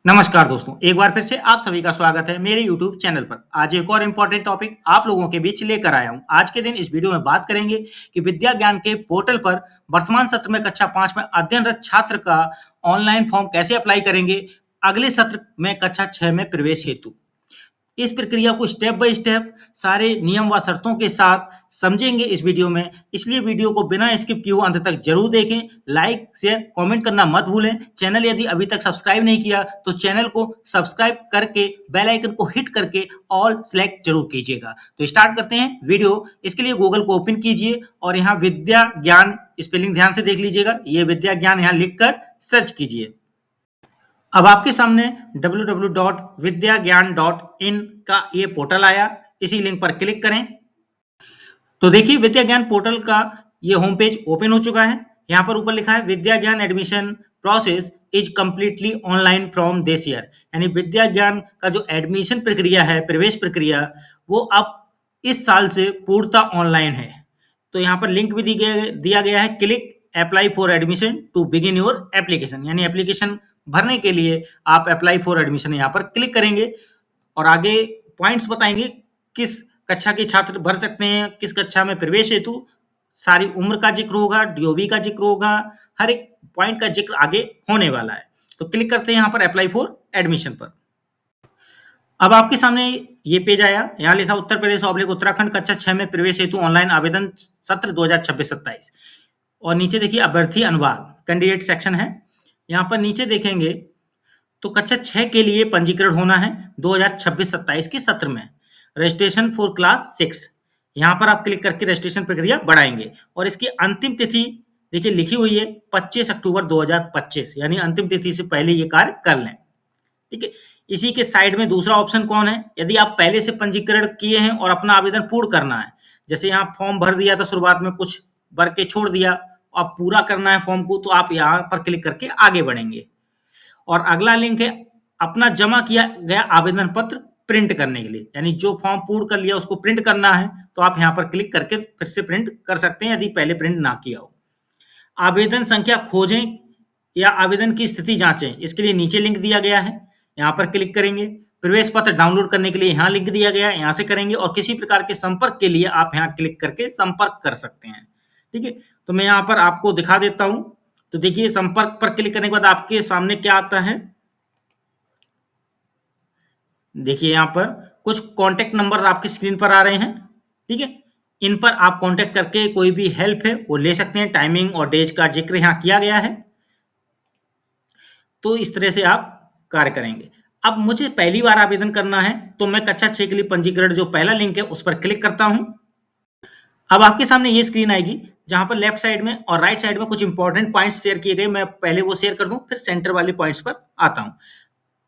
नमस्कार दोस्तों, एक बार फिर से आप सभी का स्वागत है मेरे YouTube चैनल पर। आज एक और इम्पोर्टेंट टॉपिक आप लोगों के बीच लेकर आया हूं। आज के दिन इस वीडियो में बात करेंगे कि विद्या ज्ञान के पोर्टल पर वर्तमान सत्र में कक्षा 5 में अध्ययनरत छात्र का ऑनलाइन फॉर्म कैसे अप्लाई करेंगे, अगले सत्र में कक्षा 6 में प्रवेश हेतु। इस प्रक्रिया को स्टेप बाय स्टेप सारे नियम व शर्तों के साथ समझेंगे इस वीडियो में, इसलिए वीडियो को बिना स्किप किए हुए अंत तक जरूर देखें। लाइक, शेयर, कमेंट करना मत भूलें। चैनल यदि अभी तक सब्सक्राइब नहीं किया तो चैनल को सब्सक्राइब करके बेल आइकन को हिट करके ऑल सेलेक्ट जरूर कीजिएगा। तो स्टार्ट करते हैं वीडियो। इसके लिए गूगल को ओपन कीजिए और यहाँ विद्या ज्ञान स्पेलिंग ध्यान से देख लीजिएगा। ये विद्या ज्ञान यहाँ लिखकर सर्च कीजिए। अब आपके सामने www.vidyagyan.in का ये पोर्टल आया। इसी लिंक पर क्लिक करें तो देखिए विद्या ज्ञान पोर्टल का ये होम पेज ओपन हो चुका है। यहाँ पर ऊपर लिखा है विद्या ज्ञान admission process is completely online from this year. यानी विद्या ज्ञान का जो एडमिशन प्रक्रिया है, प्रवेश प्रक्रिया, वो अब इस साल से पूर्णतः ऑनलाइन है। तो यहाँ पर लिंक भी दिया गया है, click apply for admission to begin your application. यानी एप्लीकेशन भरने के लिए आप अप्लाई फॉर एडमिशन यहाँ पर क्लिक करेंगे और आगे पॉइंट्स बताएंगे किस कक्षा के छात्र भर सकते हैं, किस कक्षा में प्रवेश हेतु सारी उम्र का जिक्र होगा, डीओबी का जिक्र होगा, हर एक पॉइंट का जिक्र आगे होने वाला है। तो क्लिक करते हैं यहाँ पर अप्लाई फॉर एडमिशन पर। अब आपके सामने ये पेज आया, यहाँ लिखा उत्तर प्रदेश उत्तराखंड कक्षा 6 में प्रवेश हेतु ऑनलाइन आवेदन सत्र 2026-27 और नीचे देखिए अभ्यर्थी अनुभाग कैंडिडेट सेक्शन है। यहाँ पर नीचे देखेंगे तो कक्षा 6 के लिए पंजीकरण होना है 2026-27 के सत्र में। रजिस्ट्रेशन फॉर क्लास 6, यहाँ पर आप क्लिक करके रजिस्ट्रेशन प्रक्रिया बढ़ाएंगे और इसकी अंतिम तिथि देखिए लिखी हुई है 25 अक्टूबर 2025। यानी अंतिम तिथि से पहले ये कार्य कर लें। ठीक है, इसी के साइड में दूसरा ऑप्शन कौन है, यदि आप पहले से पंजीकरण किए हैं और अपना आवेदन पूर्ण करना है, जैसे यहाँ फॉर्म भर दिया था, शुरुआत में कुछ भर के छोड़ दिया, अब पूरा करना है फॉर्म को, तो आप यहाँ पर क्लिक करके आगे बढ़ेंगे। और अगला लिंक है अपना जमा किया गया आवेदन पत्र प्रिंट करने के लिए। यानी जो फॉर्म पूर्ण कर लिया उसको प्रिंट करना है तो आप यहाँ पर क्लिक करके फिर से प्रिंट कर सकते हैं यदि पहले प्रिंट ना किया हो। आवेदन संख्या खोजें या आवेदन की स्थिति जांचें, इसके लिए नीचे लिंक दिया गया है, यहाँ पर क्लिक करेंगे। प्रवेश पत्र डाउनलोड करने के लिए यहाँ लिंक दिया गया है, यहाँ से करेंगे। और किसी प्रकार के संपर्क के लिए आप यहाँ क्लिक करके संपर्क कर सकते हैं। ठीक है, तो मैं यहाँ पर आपको दिखा देता हूं। तो देखिए संपर्क पर क्लिक करने के बाद आपके सामने क्या आता है, देखिए यहाँ पर कुछ कांटेक्ट नंबर आपकी स्क्रीन पर आ रहे हैं। ठीक है, इन पर आप कांटेक्ट करके कोई भी हेल्प है वो ले सकते हैं। टाइमिंग और डेज का जिक्र यहाँ किया गया है। तो इस तरह से आप कार्य करेंगे। अब मुझे पहली बार आवेदन करना है तो मैं कक्षा 6 के लिए पंजीकरण जो पहला लिंक है उस पर क्लिक करता हूं। अब आपके सामने ये स्क्रीन आएगी जहां पर लेफ्ट साइड में और राइट साइड में कुछ इंपॉर्टेंट पॉइंट्स शेयर किए गए। मैं पहले वो शेयर कर दूं, फिर सेंटर वाले पॉइंट्स पर आता हूं।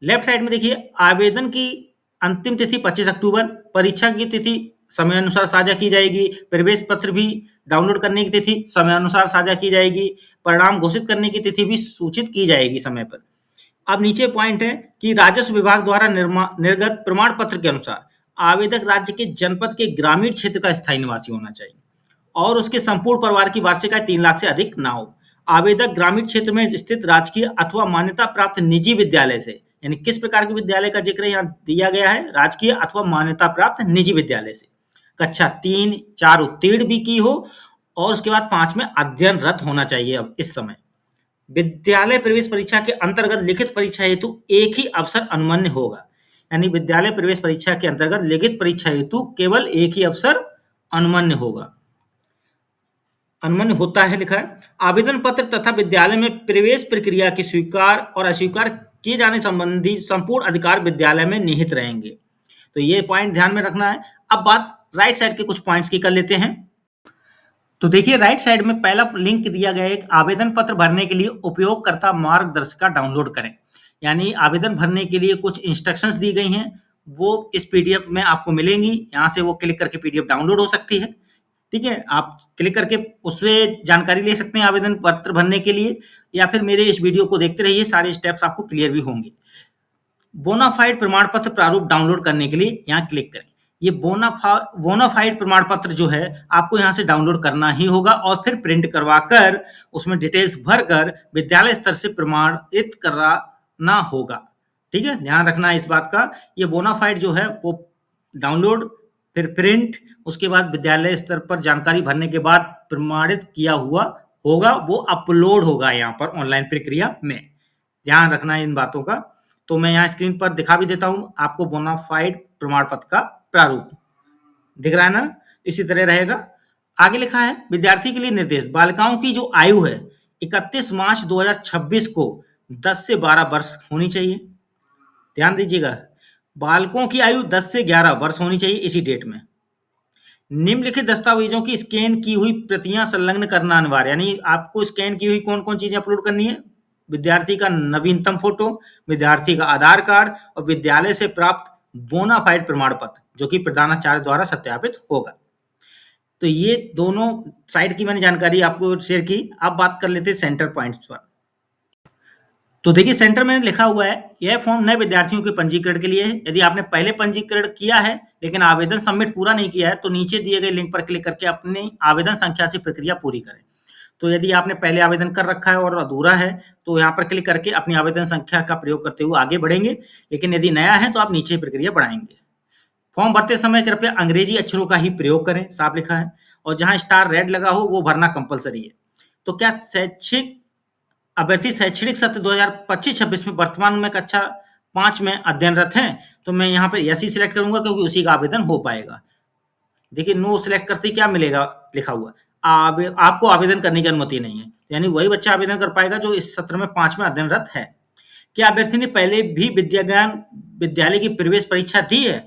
लेफ्ट साइड में देखिए आवेदन की अंतिम तिथि 25 अक्टूबर, परीक्षा की तिथि समय अनुसार साझा की जाएगी, प्रवेश पत्र भी डाउनलोड करने की तिथि समय अनुसार साझा की जाएगी, परिणाम घोषित करने की तिथि भी सूचित की जाएगी समय पर। अब नीचे पॉइंट है कि राजस्व विभाग द्वारा निर्गत प्रमाण पत्र के अनुसार आवेदक राज्य के जनपद के ग्रामीण क्षेत्र का स्थायी निवासी होना चाहिए और उसके संपूर्ण परिवार की वार्षिक आय 3 लाख से अधिक ना हो। आवेदक ग्रामीण क्षेत्र में स्थित राजकीय अथवा मान्यता प्राप्त निजी विद्यालय से, यानी किस प्रकार के विद्यालय का जिक्र यहाँ दिया गया है, राजकीय अथवा मान्यता प्राप्त निजी विद्यालय से कक्षा 3, 4 उत्तीर्ण भी की हो और उसके बाद 5 में अध्ययनरत होना चाहिए। अब इस समय विद्यालय प्रवेश परीक्षा के अंतर्गत लिखित परीक्षा हेतु एक ही अवसर अनुमन्य होगा। यानी विद्यालय प्रवेश परीक्षा के अंतर्गत लिखित परीक्षा हेतु केवल एक ही अवसर अनुमन्य होगा, अनुमन्य होता है लिखा है। आवेदन पत्र तथा विद्यालय में प्रवेश प्रक्रिया के स्वीकार और अस्वीकार किए जाने संबंधी संपूर्ण अधिकार विद्यालय में निहित रहेंगे। तो ये पॉइंट ध्यान में रखना है। अब बात राइट साइड के कुछ पॉइंट्स की कर लेते हैं। तो देखिए राइट साइड में पहला लिंक दिया गया है, आवेदन पत्र भरने के लिए उपयोगकर्ता मार्गदर्शिका डाउनलोड करें। यानी आवेदन भरने के लिए कुछ इंस्ट्रक्शंस दी गई हैं, वो इस पीडीएफ में आपको मिलेंगी। यहाँ से वो क्लिक करके पीडीएफ डाउनलोड हो सकती है। ठीक है, आप क्लिक करके उससे जानकारी ले सकते हैं आवेदन पत्र भरने के लिए, या फिर मेरे इस वीडियो को देखते रहिए, सारे स्टेप्स आपको क्लियर भी होंगे। बोनाफाइड प्रमाण पत्र प्रारूप डाउनलोड करने के लिए यहाँ क्लिक करें। ये बोनाफाइड प्रमाण पत्र जो है आपको यहाँ से डाउनलोड करना ही होगा और फिर प्रिंट करवा कर उसमें डिटेल्स भरकर विद्यालय स्तर से प्रमाणित कराना होगा। ठीक है, ध्यान रखना है इस बात का। ये बोनाफाइड जो है वो डाउनलोड, फिर प्रिंट, उसके बाद विद्यालय स्तर पर जानकारी भरने के बाद प्रमाणित किया हुआ होगा, वो अपलोड होगा यहाँ पर ऑनलाइन प्रक्रिया में। ध्यान रखना है इन बातों का। तो मैं यहाँ स्क्रीन पर दिखा भी देता हूँ आपको बोनाफाइड प्रमाण पत्र का प्रारूप। दिख रहा है ना? इसी तरह रहेगा। आगे लिखा है विद्यार्थी के लिए निर्देश। बालिकाओं की जो आयु है 31 मार्च 2026 को 10 से 12 वर्ष होनी चाहिए। ध्यान दीजिएगा, बालकों की आयु 10 से 11 वर्ष होनी चाहिए इसी डेट में। निम्नलिखित दस्तावेजों की स्कैन की हुई प्रतियां संलग्न करना अनिवार्य, यानी आपको स्कैन की हुई कौन कौन चीजें अपलोड करनी है? विद्यार्थी का नवीनतम फोटो, विद्यार्थी का आधार कार्ड और विद्यालय से प्राप्त बोनाफाइड प्रमाण पत्र जो कि प्रधानाचार्य द्वारा सत्यापित होगा। तो ये दोनों साइट की मैंने जानकारी आपको शेयर की। अब बात कर लेते हैं सेंटर पॉइंट्स पर। तो देखिए सेंटर में लिखा हुआ है यह फॉर्म नए विद्यार्थियों के पंजीकरण के लिए है। यदि आपने पहले पंजीकरण किया है लेकिन आवेदन सबमिट पूरा नहीं किया है तो नीचे दिए गए लिंक पर क्लिक करके अपनी आवेदन संख्या से प्रक्रिया पूरी करें। तो यदि आपने पहले आवेदन कर रखा है और अधूरा है तो यहाँ पर क्लिक करके अपनी आवेदन संख्या का प्रयोग करते हुए आगे बढ़ेंगे, लेकिन यदि नया है तो आप नीचे प्रक्रिया बढ़ाएंगे। फॉर्म भरते समय कृपया अंग्रेजी अक्षरों का ही प्रयोग करें, साफ लिखा है, और जहां स्टार रेड लगा हो वो भरना कंपलसरी है। तो क्या अभ्यर्थी शैक्षणिक सत्र 2025-26 में वर्तमान में कक्षा 5 में अध्ययनरत हैं? तो मैं यहाँ पे यस ही सिलेक्ट करूंगा क्योंकि उसी का आवेदन हो पाएगा। देखिए नो सिलेक्ट करते क्या मिलेगा, लिखा हुआ आपको आवेदन करने की अनुमति नहीं है, यानी वही बच्चा आवेदन कर पाएगा जो इस सत्र में 5 में अध्ययनरत है। क्या अभ्यर्थी ने पहले भी विद्यालय की प्रवेश परीक्षा दी है?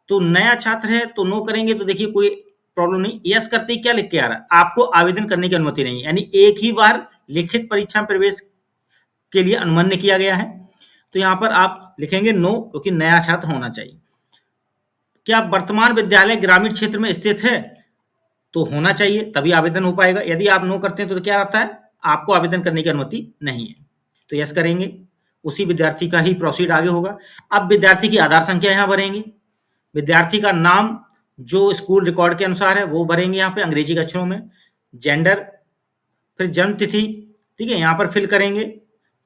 तो नया छात्र है तो नो करेंगे तो देखिए कोई प्रॉब्लम नहीं। यस करते ही क्या लिख के आ रहा है, आपको आवेदन करने की अनुमति नहीं है, यानी एक ही बार लिखित परीक्षा में प्रवेश के लिए अनुमन्य किया गया है। तो यहाँ पर आप लिखेंगे नो क्योंकि नया छात्र होना चाहिए। क्या वर्तमान विद्यालय ग्रामीण क्षेत्र में स्थित है? तो होना चाहिए तभी आवेदन हो पाएगा। यदि आप नो करते हैं तो क्या रहता है, आपको आवेदन करने की अनुमति नहीं है। तो यस करेंगे, उसी विद्यार्थी का ही प्रोसीड आगे होगा। अब विद्यार्थी की आधार संख्या यहाँ भरेंगे, विद्यार्थी का नाम जो स्कूल रिकॉर्ड के अनुसार है वो भरेंगे यहाँ पे अंग्रेजी के अक्षरों में, जेंडर, फिर जन्म तिथि, ठीक है, यहाँ पर फिल करेंगे,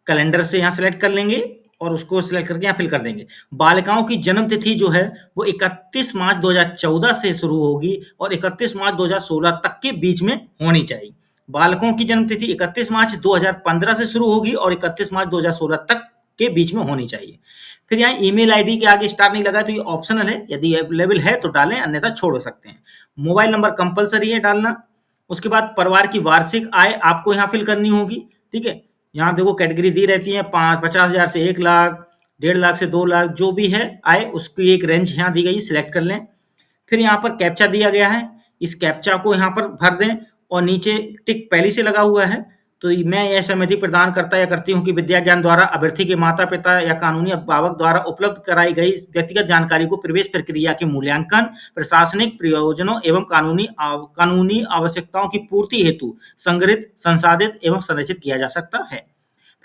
कैलेंडर से यहाँ सेलेक्ट कर लेंगे और उसको सिलेक्ट करके यहाँ फिल कर देंगे। बालिकाओं की जन्म तिथि जो है वो 31 मार्च 2014 से शुरू होगी और 31 मार्च 2016 तक के बीच में होनी चाहिए। बालकों की जन्म तिथि 31 मार्च 2015 से शुरू होगी और 31 मार्च 2016 तक के बीच में होनी चाहिए। फिर यहाँ ईमेल आईडी के आगे स्टार नहीं लगा तो ये ऑप्शनल है, यदि अवेलेबल है तो डालें अन्यथा छोड़ सकते हैं। मोबाइल नंबर कंपलसरी है डालना। उसके बाद परिवार की वार्षिक आय आपको यहाँ फिल करनी होगी, ठीक है। यहाँ देखो कैटेगरी दी रहती है 50,000 से 1 लाख, 1.5 लाख से 2 लाख, जो भी है आय उसकी एक रेंज यहाँ दी गई, सिलेक्ट कर लें। फिर यहाँ पर कैप्चा दिया गया है, इस कैप्चा को यहाँ पर भर दें और नीचे टिक पहले से लगा हुआ है। तो मैं यह सहमति प्रदान करता या करती हूँ कि विद्या ज्ञान द्वारा अभ्यर्थी के माता पिता या कानूनी अभिभावक द्वारा उपलब्ध कराई गई व्यक्तिगत जानकारी को प्रवेश प्रक्रिया के मूल्यांकन, प्रशासनिक प्रयोजनों एवं कानूनी आवश्यकताओं की पूर्ति हेतु संग्रहित, संसाधित एवं संरक्षित किया जा सकता है।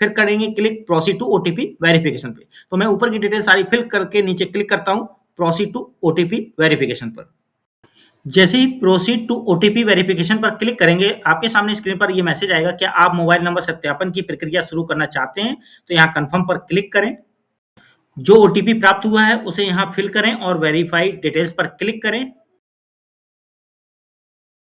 फिर करेंगे click proceed to OTP verification पे। तो मैं ऊपर की डिटेल सारी फिल करके नीचे क्लिक करता हूँ प्रोसीड टू ओटीपी वेरिफिकेशन पर। जैसे ही प्रोसीड टू ओटीपी वेरिफिकेशन पर क्लिक करेंगे आपके सामने स्क्रीन पर यह मैसेज आएगा, क्या आप मोबाइल नंबर सत्यापन की प्रक्रिया शुरू करना चाहते हैं? तो यहाँ कंफर्म पर क्लिक करें। जो ओटीपी प्राप्त हुआ है उसे यहाँ फिल करें और वेरीफाइड डिटेल्स पर क्लिक करें।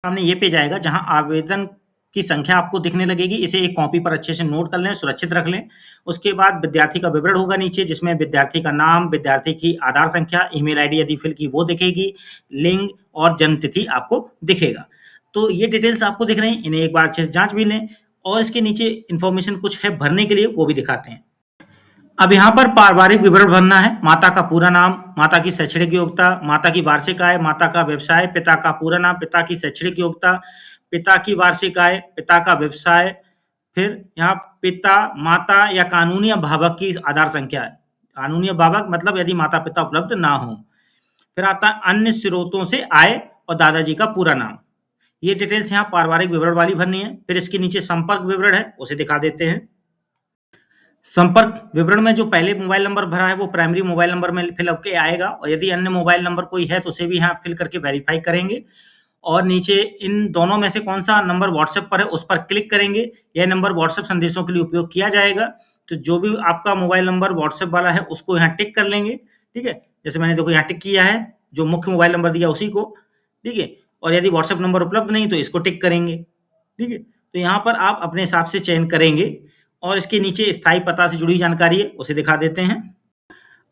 सामने ये पेज आएगा जहां आवेदन की संख्या आपको दिखने लगेगी। इसे एक कॉपी पर अच्छे से नोट कर लें, सुरक्षित रख लें। उसके बाद विद्यार्थी का विवरण होगा नीचे, जिसमें विद्यार्थी का नाम, विद्यार्थी की आधार संख्या, ईमेल आईडी यदि फिल की वो दिखेगी, लिंग और जन्म तिथि आपको दिखेगा। तो ये डिटेल्स आपको दिख रहे हैं, इन्हें एक बार अच्छे से जांच भी लें। और इसके नीचे इन्फॉर्मेशन कुछ है भरने के लिए, वो भी दिखाते हैं। अब यहाँ पर पारिवारिक विवरण भरना है। माता का पूरा नाम, माता की शैक्षणिक योग्यता, माता की वार्षिक आय, माता का व्यवसाय, पिता का पूरा नाम, पिता की शैक्षणिक योग्यता, पिता की वार्षिक आय, पिता का व्यवसाय। फिर यहाँ पिता, माता या कानूनी अभिभावक की आधार संख्या है। कानूनी अभिभावक मतलब यदि माता पिता उपलब्ध ना हो। फिर आता है अन्य स्रोतों से आय और दादाजी का पूरा नाम। ये डिटेल्स यहाँ पारिवारिक विवरण वाली भरनी है। फिर इसके नीचे संपर्क विवरण है, उसे दिखा देते हैं। संपर्क विवरण में जो पहले मोबाइल नंबर भरा है वो प्राइमरी मोबाइल नंबर में फिल होकर आएगा, और यदि अन्य मोबाइल नंबर कोई है तो उसे भी यहाँ फिल करके वेरीफाई करेंगे। और नीचे इन दोनों में से कौन सा नंबर व्हाट्सएप पर है उस पर क्लिक करेंगे। यह नंबर व्हाट्सएप संदेशों के लिए उपयोग किया जाएगा। तो जो भी आपका मोबाइल नंबर व्हाट्सएप वाला है उसको यहाँ टिक कर लेंगे, ठीक है। जैसे मैंने देखो यहाँ टिक किया है, जो मुख्य मोबाइल नंबर दिया उसी को, ठीक है। और यदि व्हाट्सएप नंबर उपलब्ध नहीं तो इसको टिक करेंगे, ठीक है। तो यहाँ पर आप अपने हिसाब से चयन करेंगे और इसके नीचे स्थायी पता से जुड़ी जानकारी है उसे दिखा देते हैं।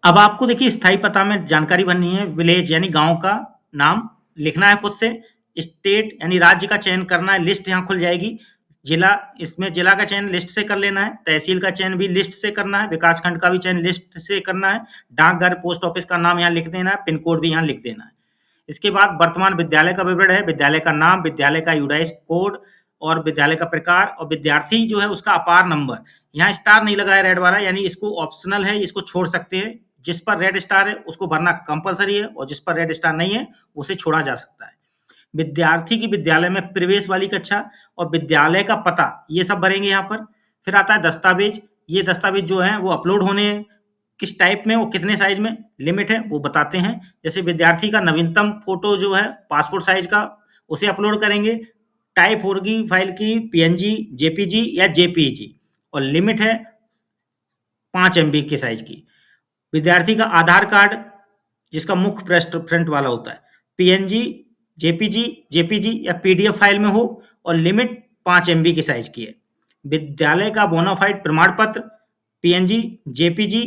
अब आपको देखिए स्थायी पता में जानकारी भरनी है, विलेज यानी गांव का नाम लिखना है खुद से, स्टेट यानी राज्य का चयन करना है, लिस्ट यहाँ खुल जाएगी। जिला, इसमें जिला का चयन लिस्ट से कर लेना है, तहसील का चयन भी लिस्ट से करना है, विकास खंड का भी चयन लिस्ट से करना है, डाकघर पोस्ट ऑफिस का नाम यहाँ लिख देना है, पिन कोड भी यहाँ लिख देना है। इसके बाद वर्तमान विद्यालय का विवरण है, विद्यालय का नाम, विद्यालय का यूडाइस कोड और विद्यालय का प्रकार और विद्यार्थी जो है उसका अपार नंबर। यहाँ स्टार नहीं लगा है रेड वाला, यानी इसको ऑप्शनल है, इसको छोड़ सकते हैं। जिस पर रेड स्टार है उसको भरना कंपलसरी है और जिस पर रेड स्टार नहीं है उसे छोड़ा जा सकता है। विद्यार्थी की विद्यालय में प्रवेश वाली कक्षा और विद्यालय का पता ये सब भरेंगे यहाँ पर। फिर आता है दस्तावेज, ये दस्तावेज जो है वो अपलोड होने हैं, किस टाइप में, वो कितने साइज में लिमिट है वो बताते हैं। जैसे विद्यार्थी का नवीनतम फोटो जो है पासपोर्ट साइज का उसे अपलोड करेंगे, टाइप होगी फाइल की पीएनजी, जेपीजी या जेपीजी और लिमिट है 5 MB के साइज की। विद्यार्थी का आधार कार्ड जिसका मुख्य पृष्ठ फ्रंट वाला होता है, पीएनजी, जेपीजी, जेपीजी या पीडीएफ फाइल में हो और लिमिट 5 MB के साइज की है। विद्यालय का बोनाफाइड प्रमाण पत्र पीएनजी, जेपीजी,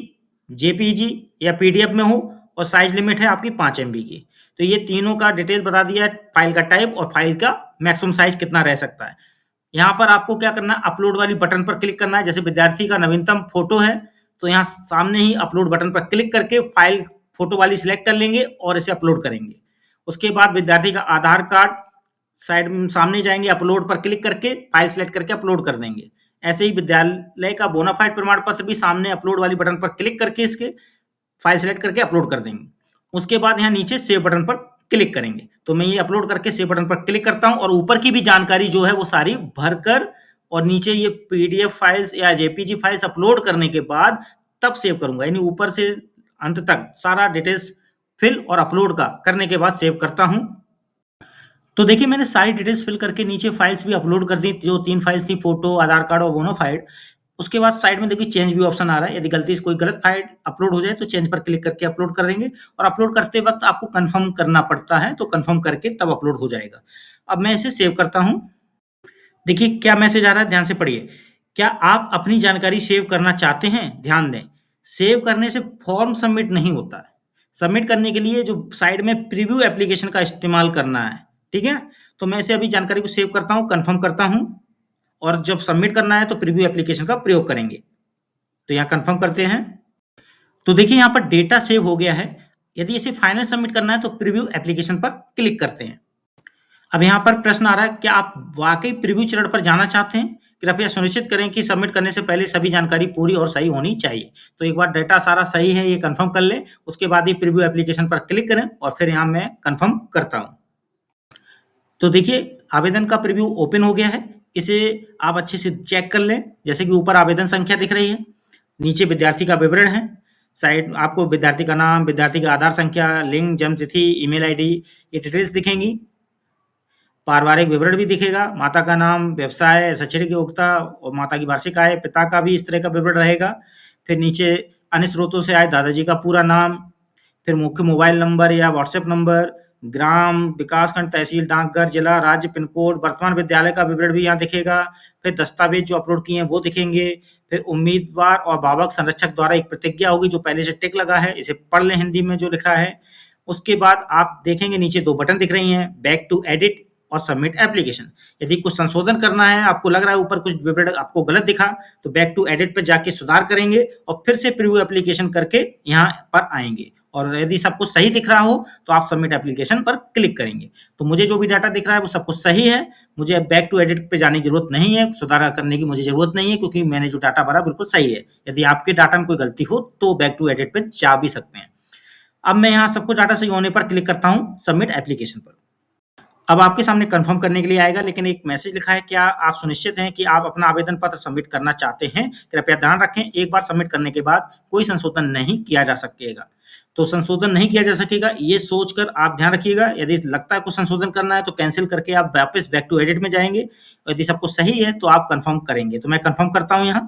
जेपीजी या पीडीएफ में हो और साइज लिमिट है आपकी 5 MB की। तो ये तीनों का डिटेल बता दिया है, फाइल का टाइप और फाइल का मैक्सिमम साइज कितना रह सकता है। यहाँ पर आपको क्या करना है, अपलोड वाली बटन पर क्लिक करना है। जैसे विद्यार्थी का नवीनतम फोटो है तो यहाँ सामने ही अपलोड बटन पर क्लिक करके फाइल फोटो वाली सिलेक्ट कर लेंगे और इसे अपलोड करेंगे। उसके बाद विद्यार्थी का आधार कार्ड साइड में सामने जाएंगे, अपलोड पर क्लिक करके फाइल सिलेक्ट करके अपलोड कर देंगे। ऐसे ही विद्यालय का बोनाफाइड प्रमाण पत्र भी सामने अपलोड वाली बटन पर क्लिक करके इसके फाइल सिलेक्ट करके अपलोड कर देंगे। उसके बाद यहाँ नीचे सेव बटन पर क्लिक करेंगे। तो मैं ये अपलोड करके सेव बटन पर क्लिक करता हूँ और ऊपर की भी जानकारी जो है वो सारी भरकर और नीचे ये पीडीएफ फाइल्स या जेपीजी फाइल्स अपलोड करने के बाद तब सेव करूंगा, यानी ऊपर से अंत तक सारा डिटेल्स फिल और अपलोड का करने के बाद सेव करता हूं। तो देखिए मैंने सारी डिटेल्स फिल करके नीचे फाइल्स भी अपलोड कर दी, जो 3 फाइल्स थी, फोटो, आधार कार्ड और बोनाफाइड। उसके बाद साइड में देखिए चेंज भी ऑप्शन आ रहा है, यदि गलती से कोई गलत फाइल अपलोड हो जाए तो चेंज पर क्लिक करके अपलोड कर देंगे और अपलोड करते वक्त आपको कंफर्म करना पड़ता है, तो कंफर्म करके तब अपलोड हो जाएगा। अब मैं इसे सेव करता हूं। देखिए क्या मैसेज आ रहा है, ध्यान से पढ़िए। क्या आप अपनी जानकारी सेव करना चाहते हैं? ध्यान दें, सेव करने से फॉर्म सबमिट नहीं होता है। सबमिट करने के लिए जो साइड में प्रीव्यू एप्लीकेशन का इस्तेमाल करना है, ठीक है। तो मैं इसे अभी जानकारी को सेव करता हूं, कंफर्म करता हूं और जब सबमिट करना है तो प्रीव्यू एप्लीकेशन का प्रयोग करेंगे। तो यहाँ कंफर्म करते हैं। तो देखिए यहाँ पर डेटा सेव हो गया है। यदि इसे फाइनल सबमिट करना है तो प्रीव्यू एप्लीकेशन पर क्लिक करते हैं। अब यहाँ पर प्रश्न आ रहा है, क्या आप वाकई प्रीव्यू चरण पर जाना चाहते हैं? कृपया सुनिश्चित करें कि सबमिट करने से पहले सभी जानकारी पूरी और सही होनी चाहिए। तो एक बार डेटा सारा सही है ये कंफर्म कर लें, उसके बाद ही प्रीव्यू एप्लीकेशन पर क्लिक करें और फिर यहाँ मैं कंफर्म करता हूँ। तो देखिए आवेदन का प्रीव्यू ओपन हो गया है, इसे आप अच्छे से चेक कर लें। जैसे कि ऊपर आवेदन संख्या दिख रही है, नीचे विद्यार्थी का विवरण है, साइड आपको विद्यार्थी का नाम, विद्यार्थी का आधार संख्या, लिंग, जन्म तिथि, ईमेल आईडी, ये डिटेल्स दिखेंगी। पारिवारिक विवरण भी दिखेगा, माता का नाम, व्यवसाय, शैक्षणिक योग्यता और माता की वार्षिक आय, पिता का भी इस तरह का विवरण रहेगा। फिर नीचे अन्य स्रोतों से आए दादाजी का पूरा नाम, फिर मुख्य मोबाइल नंबर या व्हाट्सएप नंबर, ग्राम, विकासखंड, तहसील, डाकघर, जिला, राज्य, पिन कोड, वर्तमान विद्यालय का विवरण भी यहाँ दिखेगा। फिर दस्तावेज जो अपलोड किए हैं वो दिखेंगे। फिर उम्मीदवार और भावक संरक्षक द्वारा एक प्रतिज्ञा होगी जो पहले से टिक लगा है, इसे पढ़ लें हिंदी में जो लिखा है। उसके बाद आप देखेंगे नीचे 2 बटन दिख रही हैं, बैक टू एडिट और सबमिट एप्लीकेशन। यदि कुछ संशोधन करना है, आपको लग रहा है ऊपर कुछ विवरण आपको गलत दिखा, तो बैक टू एडिट पर जाके सुधार करेंगे और फिर से प्रीव्यू एप्लीकेशन करके यहाँ पर आएंगे। और यदि सब कुछ सही दिख रहा हो तो आप सबमिट एप्लीकेशन पर क्लिक करेंगे। तो मुझे जो भी डाटा दिख रहा है वो सब कुछ सही है, मुझे बैक टू एडिट पे जाने की जरूरत नहीं है, सुधार करने की मुझे जरूरत नहीं है, क्योंकि मैंने जो डाटा भरा बिल्कुल सही है। यदि आपके डाटा में कोई गलती हो तो बैक टू एडिट पे जा भी सकते हैं। अब मैं यहाँ सब कुछ डाटा सही होने पर क्लिक करता हूँ सबमिट एप्लीकेशन पर। अब आपके सामने कंफर्म करने के लिए आएगा, लेकिन एक मैसेज लिखा है, क्या आप सुनिश्चित हैं कि आप अपना आवेदन पत्र सबमिट करना चाहते हैं? कृपया ध्यान रखें, एक बार सबमिट करने के बाद कोई संशोधन नहीं किया जा सकेगा। तो संशोधन नहीं किया जा सकेगा ये सोचकर आप ध्यान रखिएगा। यदि लगता है कुछ संशोधन करना है तो कैंसिल करके आप वापस बैक टू एडिट में जाएंगे और यदि सब कुछ सही है तो आप कंफर्म करेंगे। तो मैं कंफर्म करता हूँ यहाँ।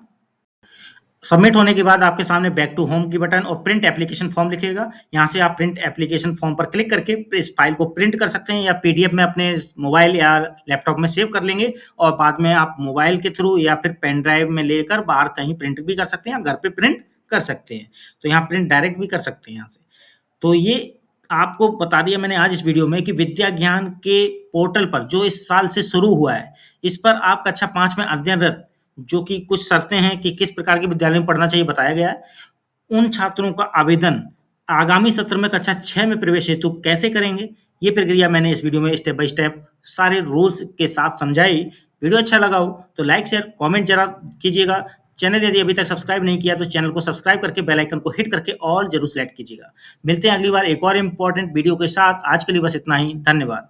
सबमिट होने के बाद आपके सामने बैक टू होम की बटन और प्रिंट एप्लीकेशन फॉर्म दिखेगा। यहाँ से आप प्रिंट एप्लीकेशन फॉर्म पर क्लिक करके इस फाइल को प्रिंट कर सकते हैं या पीडीएफ में अपने मोबाइल या लैपटॉप में सेव कर लेंगे और बाद में आप मोबाइल के थ्रू या फिर पेन ड्राइव में लेकर बाहर कहीं प्रिंट भी कर सकते हैं या घर पे प्रिंट कर सकते हैं। तो यहाँ प्रिंट डायरेक्ट भी कर सकते हैं यहाँ से। तो ये आपको बता दिया मैंने आज इस वीडियो में कि विद्या ज्ञान के पोर्टल पर जो इस साल से शुरू हुआ है, इस पर आप कक्षा 5 में अध्ययनरत जो कि कुछ शर्तें हैं कि किस प्रकार के विद्यालय में पढ़ना चाहिए बताया गया है। उन छात्रों का आवेदन आगामी सत्र में कक्षा 6 में प्रवेश हेतु कैसे करेंगे, ये प्रक्रिया मैंने इस वीडियो में स्टेप बाय स्टेप सारे रूल्स के साथ समझाई। वीडियो अच्छा लगा हो तो लाइक, शेयर, कमेंट ज़रा कीजिएगा। चैनल यदि अभी तक सब्सक्राइब नहीं किया तो चैनल को सब्सक्राइब करके बेल आइकन को हिट करके ऑल ज़रूर सेलेक्ट कीजिएगा। मिलते हैं अगली बार एक और इम्पोर्टेंट वीडियो के साथ। आज के लिए बस इतना ही। धन्यवाद।